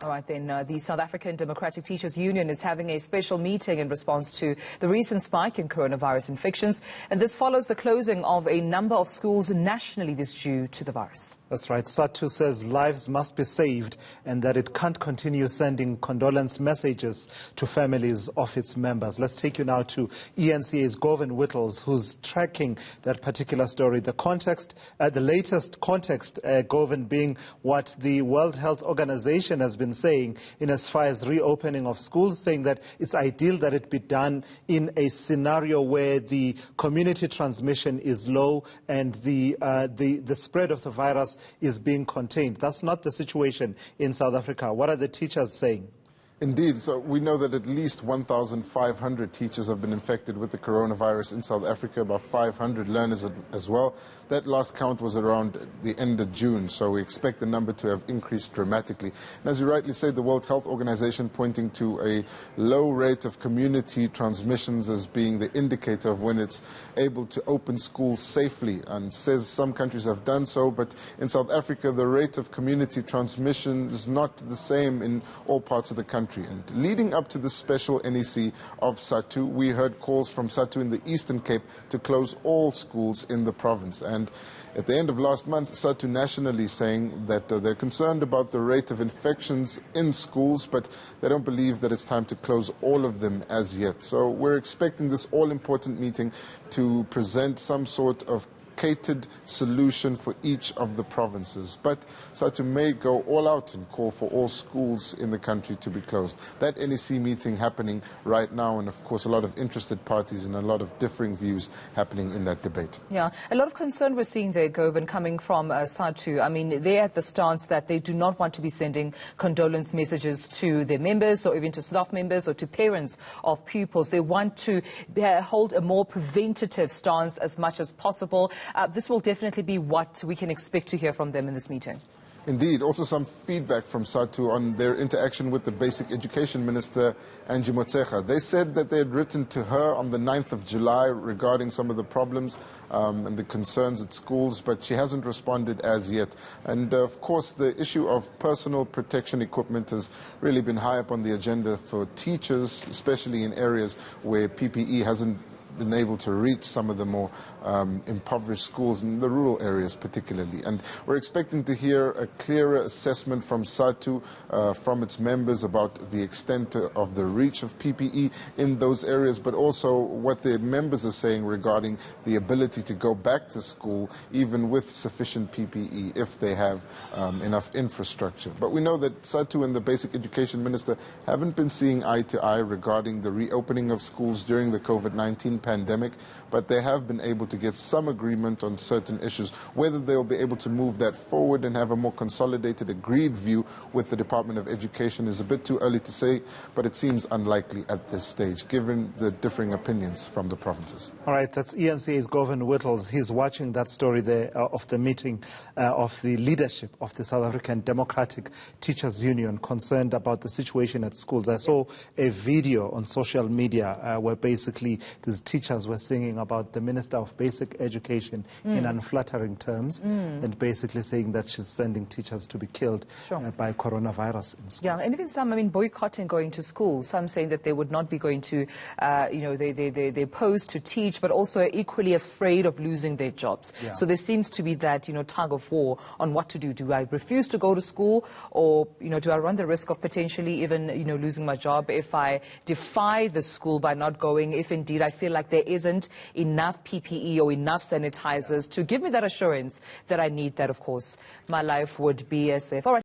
All right, then the South African Democratic Teachers Union is having a special meeting in response to the recent spike in coronavirus infections. And this follows the closing of a number of schools nationally this due to the virus. That's right. SADTU says lives must be saved and that it can't continue sending condolence messages to families of its members. Let's take you now to eNCA's Govan Whittles, who's tracking that particular story. The context, the latest context, Govan, being what the World Health Organization has been saying in as far as reopening of schools, saying that it's ideal that it be done in a scenario where the community transmission is low and the spread of the virus is being contained. That's not the situation in South Africa. What are the teachers saying? Indeed. So we know that at least 1,500 teachers have been infected with the coronavirus in South Africa, about 500 learners as well. That last count was around the end of June, so we expect the number to have increased dramatically. And as you rightly say, the World Health Organization pointing to a low rate of community transmissions as being the indicator of when it's able to open schools safely, and says some countries have done so, but in South Africa the rate of community transmission is not the same in all parts of the country. And leading up to the special NEC of SADTU, we heard calls from SADTU in the Eastern Cape to close all schools in the province. And at the end of last month, SADTU nationally saying that they're concerned about the rate of infections in schools, but they don't believe that it's time to close all of them as yet. So we're expecting this all-important meeting to present some sort of catered solution for each of the provinces. But SADTU may go all out and call for all schools in the country to be closed. That NEC meeting happening right now, and of course a lot of interested parties and a lot of differing views happening in that debate. Yeah, a lot of concern we're seeing there, Govan, coming from SADTU. I mean, they're at the stance that they do not want to be sending condolence messages to their members or even to staff members or to parents of pupils. They want to hold a more preventative stance as much as possible. This will definitely be what we can expect to hear from them in this meeting. Indeed. Also some feedback from SADTU on their interaction with the Basic Education Minister, Angie Motshekga. They said that they had written to her on the 9th of July regarding some of the problems and the concerns at schools, but she hasn't responded as yet. And of course, the issue of personal protection equipment has really been high up on the agenda for teachers, especially in areas where PPE hasn't been able to reach some of the more impoverished schools in the rural areas particularly. And we're expecting to hear a clearer assessment from SADTU, from its members about the extent of the reach of PPE in those areas, but also what the members are saying regarding the ability to go back to school even with sufficient PPE if they have enough infrastructure. But we know that SADTU and the Basic Education Minister haven't been seeing eye to eye regarding the reopening of schools during the COVID-19 pandemic, but they have been able to get some agreement on certain issues. Whether they'll be able to move that forward and have a more consolidated, agreed view with the Department of Education is a bit too early to say, but it seems unlikely at this stage, given the differing opinions from the provinces. All right, that's eNCA's Govan Whittles. He's watching that story there of the meeting of the leadership of the South African Democratic Teachers Union concerned about the situation at schools. I saw a video on social media where basically these teachers were singing about the Minister of Basic Education in unflattering terms and basically saying that she's sending teachers to be killed by coronavirus in schools. Yeah, and even some, I mean, boycotting going to school. Some saying that they would not be going to, they're opposed to teach, but also equally afraid of losing their jobs. Yeah. So there seems to be that, tug of war on what to do. Do I refuse to go to school, or, do I run the risk of potentially even, losing my job if I defy the school by not going, if indeed I feel like there isn't enough PPE or enough sanitizers to give me that assurance that I need, that, of course, my life would be safe. All right.